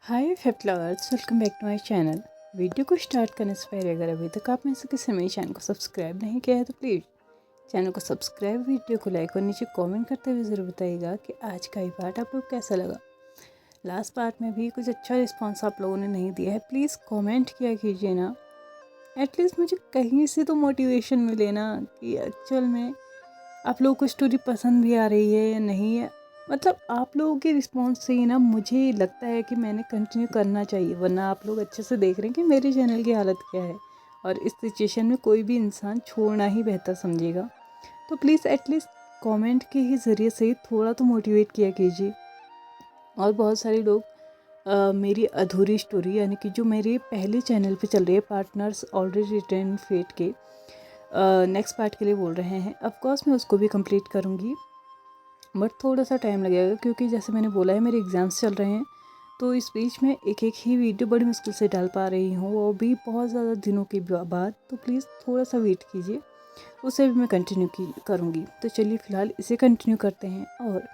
Hi fifth lovers, welcome back to my channel. Video को start करने से पहले अगर अभी तक आप में से किसी मेरे चैनल को सब्सक्राइब नहीं किया है तो प्लीज़ चैनल को सब्सक्राइब, वीडियो को लाइक और नीचे कमेंट करते हुए ज़रूर बताइएगा कि आज का ये पार्ट आप लोग कैसा लगा। लास्ट पार्ट में भी कुछ अच्छा रिस्पॉन्स आप लोगों ने नहीं दिया है, प्लीज़ कॉमेंट किया कीजिए ना। एटलीस्ट मुझे कहीं से तो मोटिवेशन मिले ना कि एक्चुअल में आप लोगों को स्टोरी पसंद भी आ रही है या नहीं है। मतलब आप लोगों के रिस्पॉन्स से ही ना मुझे लगता है कि मैंने कंटिन्यू करना चाहिए, वरना आप लोग अच्छे से देख रहे हैं कि मेरे चैनल की हालत क्या है और इस सिचुएशन में कोई भी इंसान छोड़ना ही बेहतर समझेगा। तो प्लीज़ एटलीस्ट कमेंट के ही ज़रिए से थोड़ा तो मोटिवेट किया कीजिए। और बहुत सारे लोग मेरी अधूरी स्टोरी यानी कि जो मेरे पहले चैनल पे चल रही है पार्टनर्स ऑलरेडी रिटर्न फेट के नेक्स्ट पार्ट के लिए बोल रहे हैं। ऑफकोर्स मैं उसको भी कंप्लीट करूँगी, बट थोड़ा सा टाइम लगेगा क्योंकि जैसे मैंने बोला है मेरे एग्ज़ाम्स चल रहे हैं। तो इस बीच में एक एक ही वीडियो बड़ी मुश्किल से डाल पा रही हूँ, वो भी बहुत ज़्यादा दिनों के बाद। तो प्लीज़ थोड़ा सा वेट कीजिए, उसे भी मैं कंटिन्यू करूँगी। तो चलिए फ़िलहाल इसे कंटिन्यू करते हैं और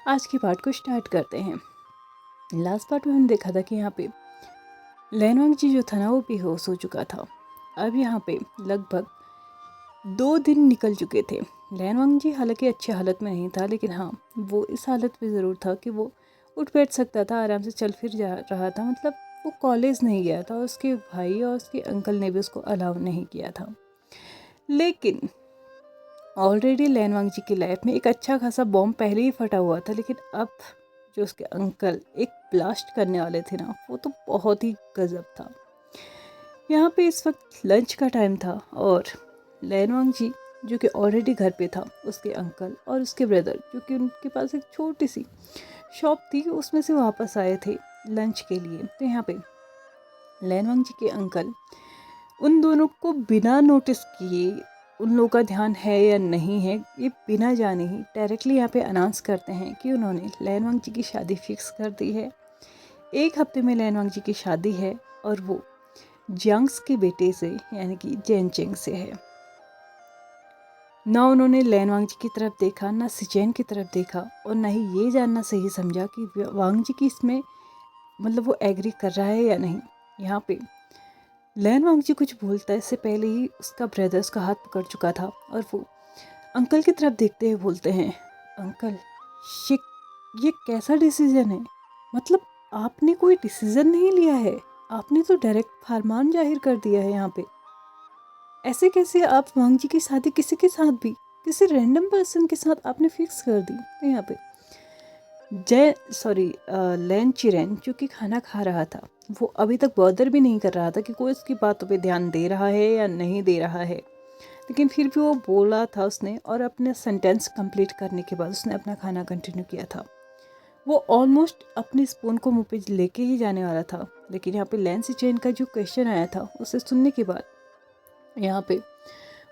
आज की पार्ट को स्टार्ट करते हैं। लास्ट पार्ट में हमने देखा था कि यहाँ पे लैनवांग जी जो था ना वो बेहोश हो चुका था। अब यहाँ पे लगभग 2 दिन निकल चुके थे। लैनवांग जी हालांकि अच्छी हालत में नहीं था, लेकिन हाँ वो इस हालत में ज़रूर था कि वो उठ बैठ सकता था, आराम से चल फिर जा रहा था। मतलब वो कॉलेज नहीं गया था, उसके भाई और उसके अंकल ने भी उसको अलाउ नहीं किया था। लेकिन ऑलरेडी लैनवांग जी की लाइफ में एक अच्छा खासा बॉम्ब पहले ही फटा हुआ था, लेकिन अब जो उसके अंकल एक ब्लास्ट करने वाले थे ना, वो तो बहुत ही गजब था। यहाँ पे इस वक्त लंच का टाइम था और लैनवांग जी जो कि ऑलरेडी घर पे था, उसके अंकल और उसके ब्रदर जो कि उनके पास एक छोटी सी शॉप थी, उसमें से वापस आए थे लंच के लिए। तो यहाँ पे लैनवांग जी के अंकल उन दोनों को बिना नोटिस किए, उन लोगों का ध्यान है या नहीं है ये बिना जाने ही डायरेक्टली यहाँ पे अनाउंस करते हैं कि उन्होंने लैनवांग जी की शादी फिक्स कर दी है। 1 हफ्ते में लैनवांग जी की शादी है और वो जियांग्स के बेटे से यानी कि जेनचेंग से है। ना उन्होंने लैनवांग जी की तरफ देखा, ना सिचेन की तरफ देखा और ना ही ये जानना सही समझा कि वांग जी की इसमें मतलब वो एग्री कर रहा है या नहीं। यहाँ पे लैनवांग जी कुछ बोलता है इससे पहले ही उसका ब्रदर उसका हाथ पकड़ चुका था और वो अंकल की तरफ देखते हुए बोलते हैं, अंकल ये ये कैसा डिसीजन है? मतलब आपने कोई डिसीजन नहीं लिया है, आपने तो डायरेक्ट फरमान जाहिर कर दिया है। यहाँ पे ऐसे कैसे आप वांग जी की शादी किसी के साथ भी, किसी रैंडम पर्सन के साथ आपने फिक्स कर दी? तो यहाँ पे लैन चिरेन जो कि खाना खा रहा था, वो अभी तक बॉदर भी नहीं कर रहा था कि कोई उसकी बातों पे ध्यान दे रहा है या नहीं दे रहा है। लेकिन फिर भी वो बोला था उसने और अपने सेंटेंस कंप्लीट करने के बाद उसने अपना खाना कंटिन्यू किया था। वो ऑलमोस्ट अपने स्पून को मुंह पे लेके ही जाने वाला था, लेकिन यहाँ पे लैन चेन का जो क्वेश्चन आया था उसे सुनने के बाद यहाँ पे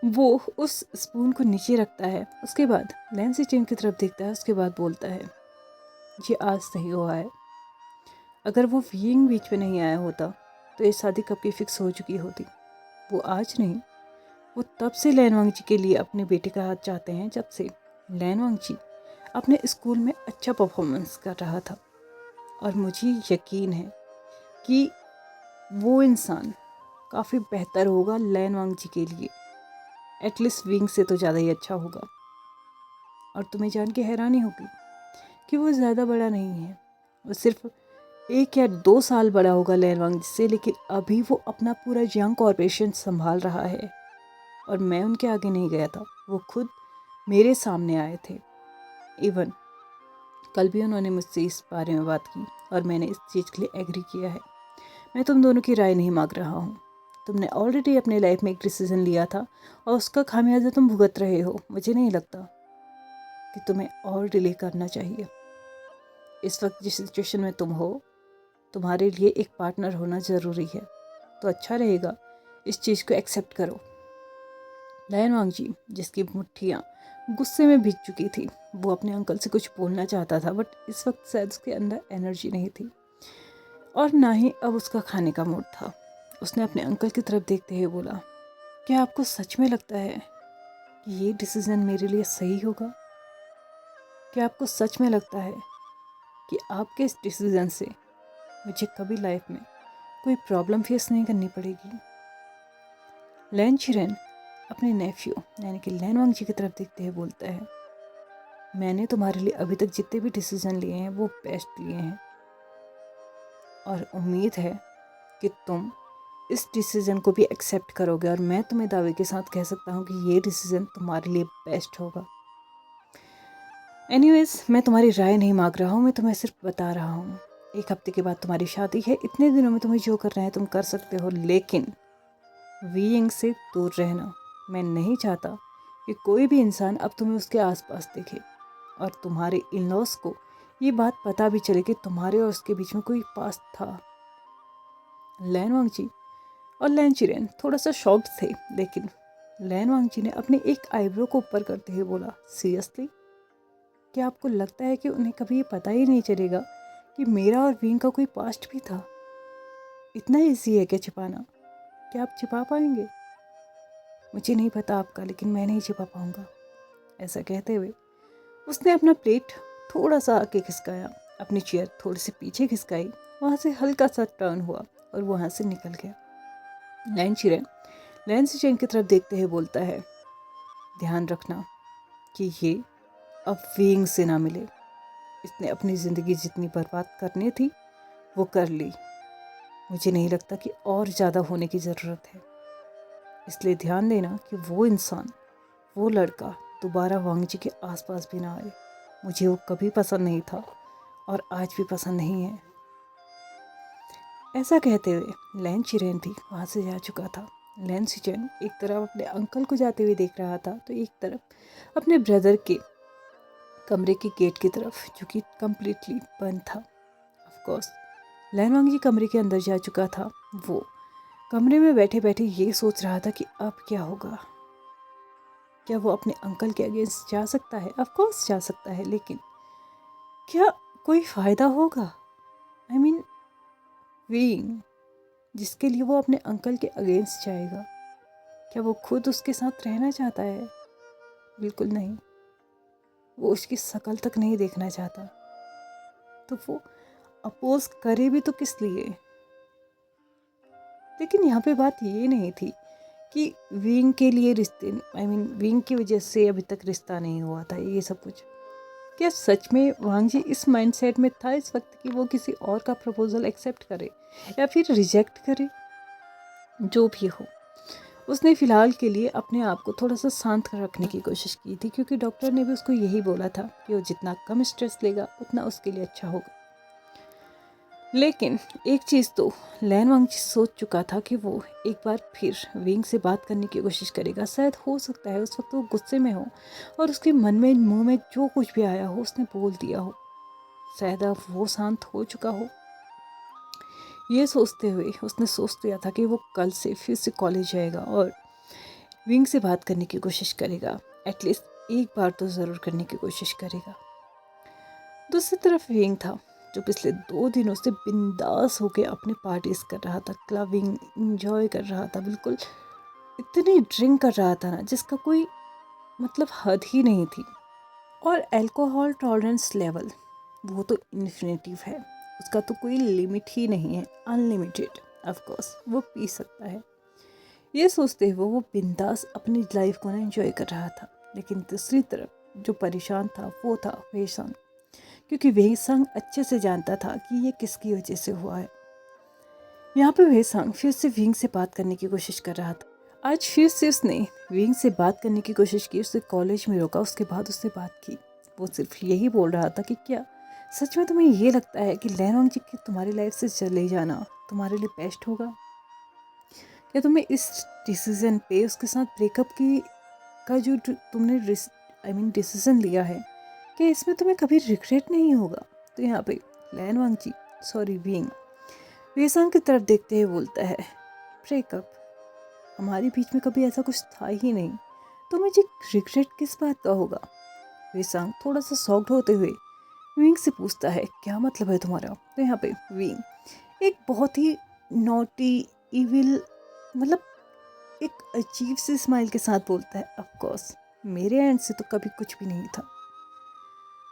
वो उस स्पून को नीचे रखता है। उसके बाद लैन चेन की तरफ देखता है, उसके बाद बोलता है ये आज सही हुआ है। अगर वो वीइंग बीच में नहीं आया होता तो ये शादी कब की फिक्स हो चुकी होती। वो आज नहीं, वो तब से लैनवांग जी के लिए अपने बेटे का हाथ चाहते हैं जब से लैनवांग जी अपने स्कूल में अच्छा परफॉर्मेंस कर रहा था। और मुझे यकीन है कि वो इंसान काफ़ी बेहतर होगा लैनवांग जी के लिए, एटलीस्ट विंग से तो ज़्यादा ही अच्छा होगा। और तुम्हें जान के हैरानी होगी कि वो ज़्यादा बड़ा नहीं है, वो सिर्फ 1 या 2 साल बड़ा होगा लैनवांग जी से, लेकिन अभी वो अपना पूरा यंग कॉर्पोरेशन संभाल रहा है। और मैं उनके आगे नहीं गया था, वो खुद मेरे सामने आए थे। इवन कल भी उन्होंने मुझसे इस बारे में बात की और मैंने इस चीज़ के लिए एग्री किया है। मैं तुम दोनों की राय नहीं मांग रहा हूँ, तुमने ऑलरेडी अपने लाइफ में एक डिसीज़न लिया था और उसका खामियाजा तुम भुगत रहे हो। मुझे नहीं लगता कि तुम्हें और डिले करना चाहिए। इस वक्त जिस सिचुएशन में तुम हो, तुम्हारे लिए एक पार्टनर होना ज़रूरी है, तो अच्छा रहेगा इस चीज़ को एक्सेप्ट करो। लैनवांग जी जिसकी मुट्ठियाँ गुस्से में भीग चुकी थी, वो अपने अंकल से कुछ बोलना चाहता था, बट इस वक्त शायद उसके अंदर एनर्जी नहीं थी और ना ही अब उसका खाने का मूड था। उसने अपने अंकल की तरफ देखते हुए बोला, क्या आपको सच में लगता है कि ये डिसीज़न मेरे लिए सही होगा? क्या आपको सच में लगता है कि आपके इस डिसीज़न से मुझे कभी लाइफ में कोई प्रॉब्लम फेस नहीं करनी पड़ेगी। लैन चिरेन अपने नेफ्यू यानी कि लैन वांगजी की तरफ देखते हुए बोलता है, मैंने तुम्हारे लिए अभी तक जितने भी डिसीजन लिए हैं वो बेस्ट लिए हैं और उम्मीद है कि तुम इस डिसीज़न को भी एक्सेप्ट करोगे और मैं तुम्हें दावे के साथ कह सकता हूँ कि ये डिसीज़न तुम्हारे लिए बेस्ट होगा। एनीवेज, मैं तुम्हारी राय नहीं मांग रहा हूँ, मैं तुम्हें सिर्फ बता रहा हूँ। 1 हफ्ते के बाद तुम्हारी शादी है, इतने दिनों में तुम्हें जो करना है तुम कर सकते हो, लेकिन वीइंग से दूर रहना। मैं नहीं चाहता कि कोई भी इंसान अब तुम्हें उसके आसपास देखे और तुम्हारे इन लॉज को ये बात पता भी चले कि तुम्हारे और उसके बीच में कोई पास्ट था। लैन वांगजी और लैन चिरेन थोड़ा सा शॉक्ड थे, लेकिन लैन वांगजी ने अपने एक आईब्रो को ऊपर करते हुए बोला, सीरियसली? क्या आपको लगता है कि उन्हें कभी ये पता ही नहीं चलेगा कि मेरा और वीइंग का कोई पास्ट भी था? इतना ईजी है क्या छिपाना? क्या आप छिपा पाएंगे? मुझे नहीं पता आपका, लेकिन मैं नहीं छिपा पाऊंगा। ऐसा कहते हुए उसने अपना प्लेट थोड़ा सा आगे खिसकाया, अपनी चेयर थोड़ी सी पीछे खिसकाई, वहाँ से हल्का सा टर्न हुआ और वहाँ से निकल गया। लैन चिरेन की तरफ देखते हुए बोलता है, ध्यान रखना कि ये अब वीइंग से ना मिले। इसने अपनी ज़िंदगी जितनी बर्बाद करनी थी वो कर ली। मुझे नहीं लगता कि और ज़्यादा होने की ज़रूरत है, इसलिए ध्यान देना कि वो इंसान, वो लड़का दोबारा वांगजी के आसपास भी ना आए। मुझे वो कभी पसंद नहीं था और आज भी पसंद नहीं है। ऐसा कहते हुए लैन चिरेन भी वहाँ से जा चुका था। लैन चिरेन एक तरफ अपने अंकल को जाते हुए देख रहा था तो एक तरफ अपने ब्रदर के कमरे के गेट की तरफ, जो कि कम्प्लीटली बंद था। ऑफ कोर्स लैन वांगजी कमरे के अंदर जा चुका था। वो कमरे में बैठे बैठे ये सोच रहा था कि अब क्या होगा। क्या वो अपने अंकल के अगेंस्ट जा सकता है? ऑफ कोर्स जा सकता है, लेकिन क्या कोई फ़ायदा होगा? आई मीन वीइंग, जिसके लिए वो अपने अंकल के अगेंस्ट जाएगा, क्या वो खुद उसके साथ रहना चाहता है? बिल्कुल नहीं। वो उसकी शक्ल तक नहीं देखना चाहता, तो वो अपोज करे भी तो किस लिए? लेकिन यहाँ पे बात ये नहीं थी कि वीइंग के लिए रिश्ते, वीइंग की वजह से अभी तक रिश्ता नहीं हुआ था, ये सब कुछ। क्या सच में वांगजी इस माइंडसेट में था इस वक्त कि वो किसी और का प्रपोजल एक्सेप्ट करे या फिर रिजेक्ट करे? जो भी हो, उसने फ़िलहाल के लिए अपने आप को थोड़ा सा शांत रखने की कोशिश की थी, क्योंकि डॉक्टर ने भी उसको यही बोला था कि वो जितना कम स्ट्रेस लेगा उतना उसके लिए अच्छा होगा। लेकिन एक चीज़ तो लैन वांगजी सोच चुका था कि वो एक बार फिर वीइंग से बात करने की कोशिश करेगा। शायद हो सकता है उस वक्त वो गुस्से में हो और उसके मन में, मुंह में जो कुछ भी आया हो उसने बोल दिया हो। शायद अब वो शांत हो चुका हो। ये सोचते हुए उसने सोच लिया था कि वो कल से फिर से कॉलेज जाएगा और वीइंग से बात करने की कोशिश करेगा। एटलीस्ट एक बार तो ज़रूर करने की कोशिश करेगा। दूसरी तरफ वीइंग था, जो पिछले 2 दिनों से बिंदास होकर अपने पार्टीज कर रहा था, क्लबिंग इंजॉय कर रहा था, बिल्कुल इतनी ड्रिंक कर रहा था ना जिसका कोई मतलब हद ही नहीं थी। और अल्कोहल टॉलरेंस लेवल वो तो इन्फिनेटिव है, उसका तो कोई लिमिट ही नहीं है, अनलिमिटेड। ऑफ कोर्स वो पी सकता है। ये सोचते हुए वो बिंदास अपनी लाइफ को ना एंजॉय कर रहा था। लेकिन दूसरी तरफ जो परेशान था वो था वेसंग, क्योंकि वेसंग अच्छे से जानता था कि ये किसकी वजह से हुआ है। यहाँ पे वेसंग फिर से वीइंग से बात करने की कोशिश कर रहा था। आज फिर से उसने वीइंग से बात करने की कोशिश की। उससे कॉलेज में रोका, उसके बाद उससे बात की। वो सिर्फ यही बोल रहा था कि क्या सच में तुम्हें ये लगता है कि लैन वांगजी की तुम्हारी लाइफ से चले जाना तुम्हारे लिए बेस्ट होगा? क्या तुम्हें इस डिसीज़न पे उसके साथ ब्रेकअप की का जो तुमने डिसीज़न लिया है, क्या इसमें तुम्हें कभी रिग्रेट नहीं होगा? तो यहाँ पे लैन वांगजी, सॉरी वीइंग, वेसंग की तरफ देखते हुए बोलता है, ब्रेकअप? हमारे बीच में कभी ऐसा कुछ था ही नहीं, तो मुझे रिग्रेट किस बात का होगा? वेसंग थोड़ा सा शॉक्ड होते हुए वीइंग से पूछता है, क्या मतलब है तुम्हारा? तो यहाँ पे वीइंग एक बहुत ही नॉटी, इविल, मतलब एक अजीब सी स्माइल के साथ बोलता है, ऑफ कोर्स मेरे एंड से तो कभी कुछ भी नहीं था।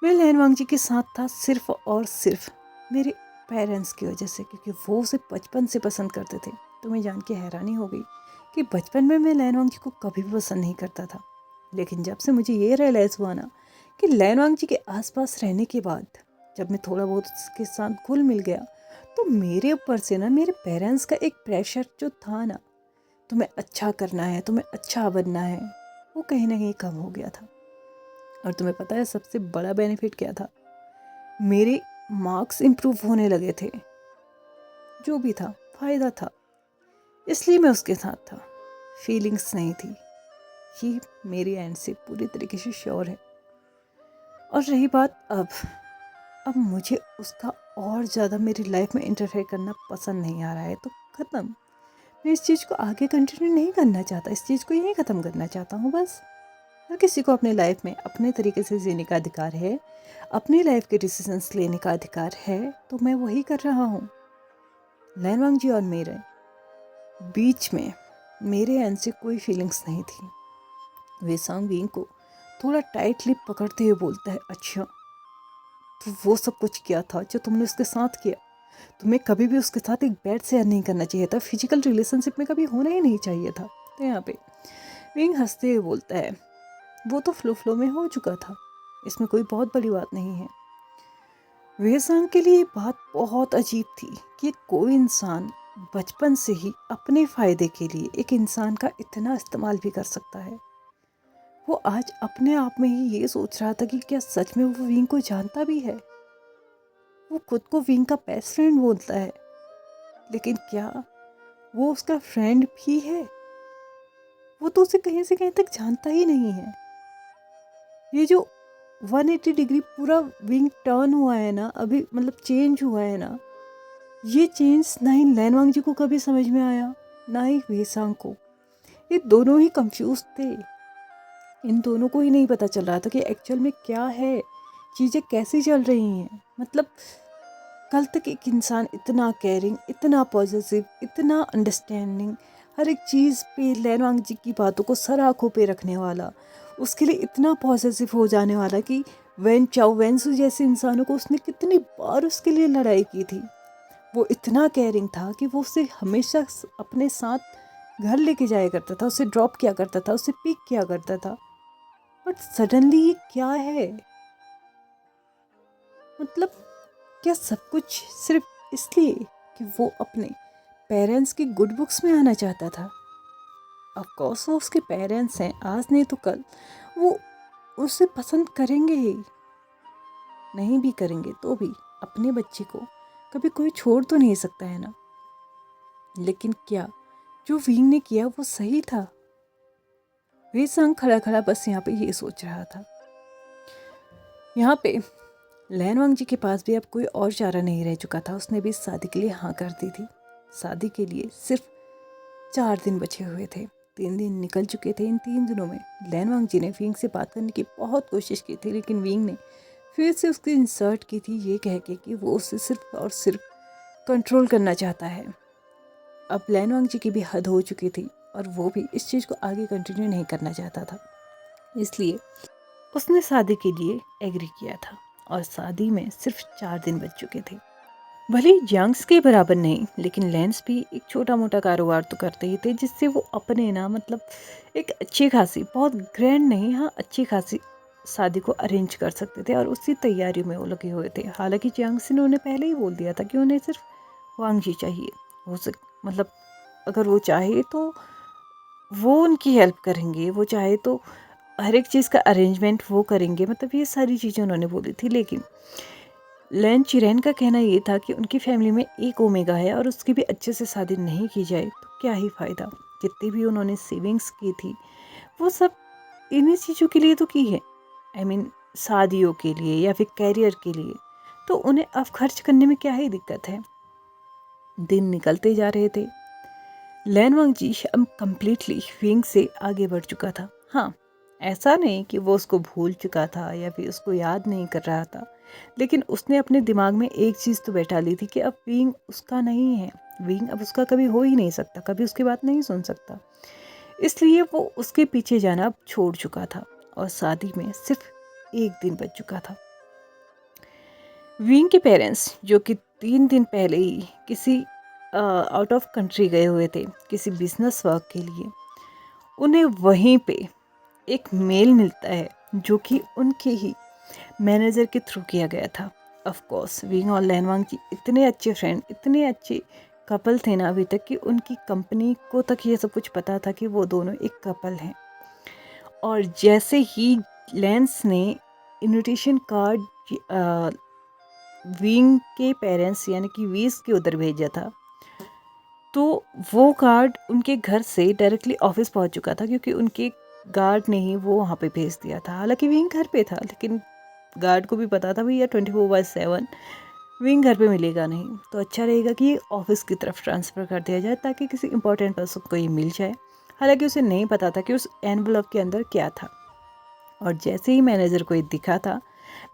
मैं लैन वांगजी के साथ था सिर्फ और सिर्फ मेरे पेरेंट्स की वजह से, क्योंकि वो उसे बचपन से पसंद करते थे। तो मैं जान के हैरानी हो गई कि बचपन में मैं लैन वांग जी को कभी भी पसंद नहीं करता था, लेकिन जब से मुझे ये रियलाइज़ हुआ ना कि लैन वांग जी के आसपास रहने के बाद जब मैं थोड़ा बहुत उसके साथ घुल मिल गया, तो मेरे ऊपर से ना मेरे पेरेंट्स का एक प्रेशर जो था ना, तुम्हें अच्छा करना है, तुम्हें अच्छा बनना है, वो कहीं ना कहीं कम हो गया था। और तुम्हें पता है सबसे बड़ा बेनिफिट क्या था? मेरे मार्क्स इम्प्रूव होने लगे थे। जो भी था फ़ायदा था, इसलिए मैं उसके साथ था। फीलिंग्स नहीं थी, ये मेरे एंड से पूरी तरीके से श्योर है। और रही बात अब मुझे उसका और ज़्यादा मेरी लाइफ में इंटरफेयर करना पसंद नहीं आ रहा है, तो ख़त्म। मैं इस चीज़ को आगे कंटिन्यू नहीं करना चाहता, इस चीज़ को यहीं ख़त्म करना चाहता हूँ बस। हर किसी को अपने लाइफ में अपने तरीके से जीने का अधिकार है, अपनी लाइफ के डिसीजंस लेने का अधिकार है, तो मैं वही कर रहा हूँ। लैन वांग जी और मेरे बीच में मेरे एंड से कोई फीलिंग्स नहीं थी। वे सांग विंग को थोड़ा टाइटली पकड़ते हुए बोलता है, अच्छा तो वो सब कुछ किया था जो तुमने उसके साथ किया? तुम्हें कभी भी उसके साथ एक बेड शेयर नहीं करना चाहिए था, फिजिकल रिलेशनशिप में कभी होना ही नहीं चाहिए था। तो यहाँ पे विंग हंसते हुए बोलता है, वो तो फ्लो में हो चुका था, इसमें कोई बहुत बड़ी बात नहीं है। वेसांग के लिए बात बहुत अजीब थी कि कोई इंसान बचपन से ही अपने फ़ायदे के लिए एक इंसान का इतना इस्तेमाल भी कर सकता है। वो आज अपने आप में ही ये सोच रहा था कि क्या सच में वो विंग को जानता भी है। वो खुद को विंग का बेस्ट फ्रेंड बोलता है, लेकिन क्या वो उसका फ्रेंड भी है? वो तो उसे कहीं से कहीं तक जानता ही नहीं है। ये जो 180 डिग्री पूरा विंग टर्न हुआ है ना, अभी मतलब चेंज हुआ है ना, ये चेंज ना ही लैन वांग जी को कभी समझ में आया, ना ही वेसांग को। ये दोनों ही कंफ्यूज थे। इन दोनों को ही नहीं पता चल रहा था कि एक्चुअल में क्या है, चीज़ें कैसी चल रही हैं। मतलब कल तक एक इंसान इतना केयरिंग, इतना पॉजिटिव, इतना अंडरस्टैंडिंग, हर एक चीज़ पे लैन वांग जी की बातों को सर आँखों पे रखने वाला, उसके लिए इतना पॉजिटिव हो जाने वाला कि वेन चाओ वेंसू जैसे इंसानों को उसने कितनी बार उसके लिए लड़ाई की थी। वो इतना केयरिंग था कि वो उसे हमेशा अपने साथ घर लेके जाया करता था, उसे ड्रॉप किया करता था, उसे पिक किया करता था। बट सडनली ये क्या है? मतलब क्या सब कुछ सिर्फ इसलिए कि वो अपने पेरेंट्स की गुड बुक्स में आना चाहता था? ऑफ कोर्स वो उसके पेरेंट्स हैं, आज नहीं तो कल वो उसे पसंद करेंगे ही। नहीं भी करेंगे तो भी अपने बच्चे को कभी कोई छोड़ तो नहीं सकता है ना। लेकिन क्या जो विंग ने किया वो सही था? वे संग खड़ा खड़ा बस यहाँ पे ये सोच रहा था। यहाँ पे लैन वांग जी के पास भी अब कोई और चारा नहीं रह चुका था। उसने भी शादी के लिए हाँ कर दी थी। शादी के लिए सिर्फ 4 दिन बचे हुए थे। 3 दिन निकल चुके थे। इन 3 दिनों में लैन वांग जी ने विंग से बात करने की बहुत कोशिश की थी, लेकिन विंग ने फिर से उसकी इंसर्ट की थी, ये कह के कि वो उसे सिर्फ और सिर्फ कंट्रोल करना चाहता है। अब लैन वांग जी की भी हद हो चुकी थी और वो भी इस चीज़ को आगे कंटिन्यू नहीं करना चाहता था। इसलिए उसने शादी के लिए एग्री किया था और शादी में सिर्फ 4 दिन बच चुके थे। भले यंग्स के बराबर नहीं, लेकिन लेंस भी एक छोटा मोटा कारोबार तो करते ही थे, जिससे वो अपने ना मतलब एक अच्छी खासी, बहुत ग्रैंड नहीं, हाँ अच्छी खासी शादी को अरेंज कर सकते थे और उसी तैयारी में वो लगे हुए थे। हालांकि जियांग ने उन्हें पहले ही बोल दिया था कि उन्हें सिर्फ वांग जी चाहिए। हो मतलब अगर वो चाहे तो वो उनकी हेल्प करेंगे, वो चाहे तो हर एक चीज़ का अरेंजमेंट वो करेंगे, मतलब ये सारी चीज़ें उन्होंने बोली थी। लेकिन लैन चिरेन का कहना ये था कि उनकी फैमिली में एक ओमेगा है और उसकी भी अच्छे से शादी नहीं की जाए तो क्या ही फ़ायदा। जितनी भी उन्होंने सेविंग्स की थी वो सब इन्हीं चीज़ों के लिए तो की है, आई मीन शादियों के लिए या फिर कैरियर के लिए। तो उन्हें अब खर्च करने में क्या ही दिक्कत है। दिन निकलते जा रहे थे। लैन वांग जी अब कम्प्लीटली विंग से आगे बढ़ चुका था। हाँ, ऐसा नहीं कि वो उसको भूल चुका था या फिर उसको याद नहीं कर रहा था, लेकिन उसने अपने दिमाग में एक चीज़ तो बैठा ली थी कि अब विंग उसका नहीं है। विंग अब उसका कभी हो ही नहीं सकता, कभी उसकी बात नहीं सुन सकता। इसलिए वो उसके पीछे जाना अब छोड़ चुका था और शादी में सिर्फ 1 दिन बच चुका था। विंग के पेरेंट्स जो कि 3 दिन पहले ही किसी आउट ऑफ कंट्री गए हुए थे किसी बिजनेस वर्क के लिए, उन्हें वहीं पे एक मेल मिलता है जो कि उनके ही मैनेजर के थ्रू किया गया था। ऑफ कोर्स विंग और लैनवांग जी इतने अच्छे फ्रेंड, इतने अच्छे कपल थे ना अभी तक कि उनकी कंपनी को तक ये सब कुछ पता था कि वो दोनों एक कपल हैं। और जैसे ही लेंस ने इनविटेशन कार्ड विंग के पेरेंट्स यानी कि वीस के उधर भेजा था, तो वो कार्ड उनके घर से डायरेक्टली ऑफिस पहुंच चुका था, क्योंकि उनके गार्ड ने ही वो वहाँ पे भेज दिया था। हालांकि विंग घर पे था, लेकिन गार्ड को भी पता था भैया 24/7 विंग घर पे मिलेगा नहीं, तो अच्छा रहेगा कि ऑफिस की तरफ ट्रांसफ़र कर दिया जाए ताकि किसी इंपॉर्टेंट पर्सन को ये मिल जाए। हालांकि उसे नहीं पता था कि उस एनवलप के अंदर क्या था। और जैसे ही मैनेजर को ये दिखा था,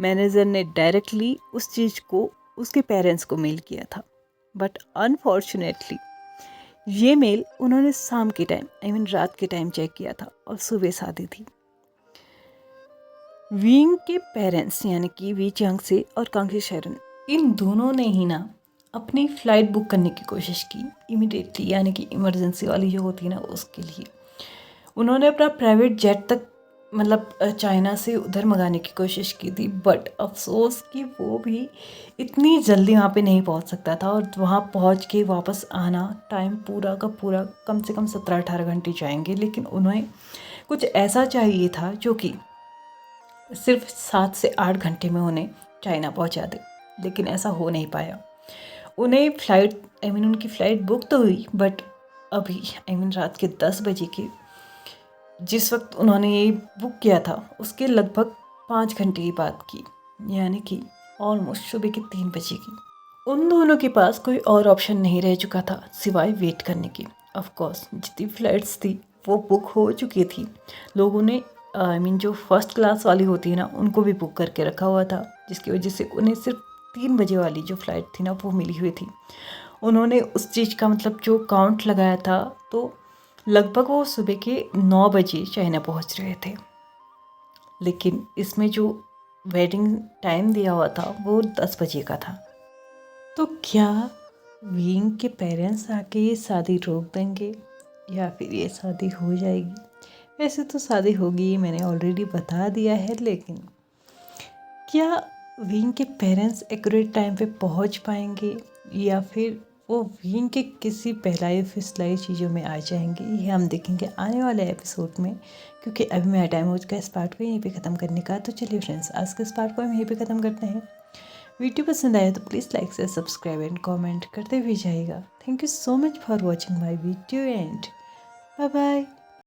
मैनेजर ने डायरेक्टली उस चीज़ को उसके पेरेंट्स को मेल किया था। बट अनफॉर्चुनेटली ये मेल उन्होंने शाम के टाइम रात के टाइम चेक किया था और सुबह शादी थी। विंग के पेरेंट्स यानी कि वी चांग से और कांगकी शरण, इन दोनों ने ही ना अपनी फ़्लाइट बुक करने की कोशिश की इमीडिएटली, यानी कि इमरजेंसी वाली जो होती है ना उसके लिए। उन्होंने अपना प्राइवेट जेट तक मतलब चाइना से उधर मंगाने की कोशिश की थी, बट अफसोस कि वो भी इतनी जल्दी वहाँ पे नहीं पहुँच सकता था, और वहाँ पहुँच के वापस आना टाइम पूरा का पूरा कम से कम 17-18 घंटे जाएंगे। लेकिन उन्हें कुछ ऐसा चाहिए था जो कि सिर्फ 7 से 8 घंटे में उन्हें चाइना पहुँचा दे, लेकिन ऐसा हो नहीं पाया। उन्हें फ़्लाइट उनकी फ़्लाइट बुक तो हुई, बट अभी रात के 10 बजे के जिस वक्त उन्होंने ये बुक किया था उसके लगभग 5 घंटे की बात की, यानी कि ऑलमोस्ट सुबह के 3 बजे की। उन दोनों के पास कोई और ऑप्शन नहीं रह चुका था सिवाय वेट करने की। ऑफ कोर्स जितनी फ्लाइट्स थी वो बुक हो चुकी थी। लोगों ने जो फर्स्ट क्लास वाली होती है ना उनको भी बुक करके रखा हुआ था, जिसकी वजह से उन्हें सिर्फ 3 बजे वाली जो फ़्लाइट थी ना वो मिली हुई थी। उन्होंने उस चीज़ का मतलब जो काउंट लगाया था, तो लगभग वो सुबह के 9 बजे चाइना पहुंच रहे थे। लेकिन इसमें जो वेडिंग टाइम दिया हुआ था वो 10 बजे का था। तो क्या विंग के पेरेंट्स आके ये शादी रोक देंगे या फिर ये शादी हो जाएगी? वैसे तो शादी होगी, मैंने ऑलरेडी बता दिया है, लेकिन क्या विंग के पेरेंट्स एक्यूरेट टाइम पे पहुंच पाएंगे या फिर वो विंग के किसी पहलाई फिसलाई चीज़ों में आ जाएंगे? ये हम देखेंगे आने वाले एपिसोड में, क्योंकि अभी मेरा टाइम हो चुका है इस पार्ट को यहीं पे ख़त्म करने का। तो चलिए फ्रेंड्स, आज के इस पार्ट को हम यहीं पे ख़त्म करते हैं। वीडियो पसंद आया तो प्लीज़ लाइक से सब्सक्राइब एंड कमेंट करते हुए जाइएगा। Thank you so much for watching my video and bye bye.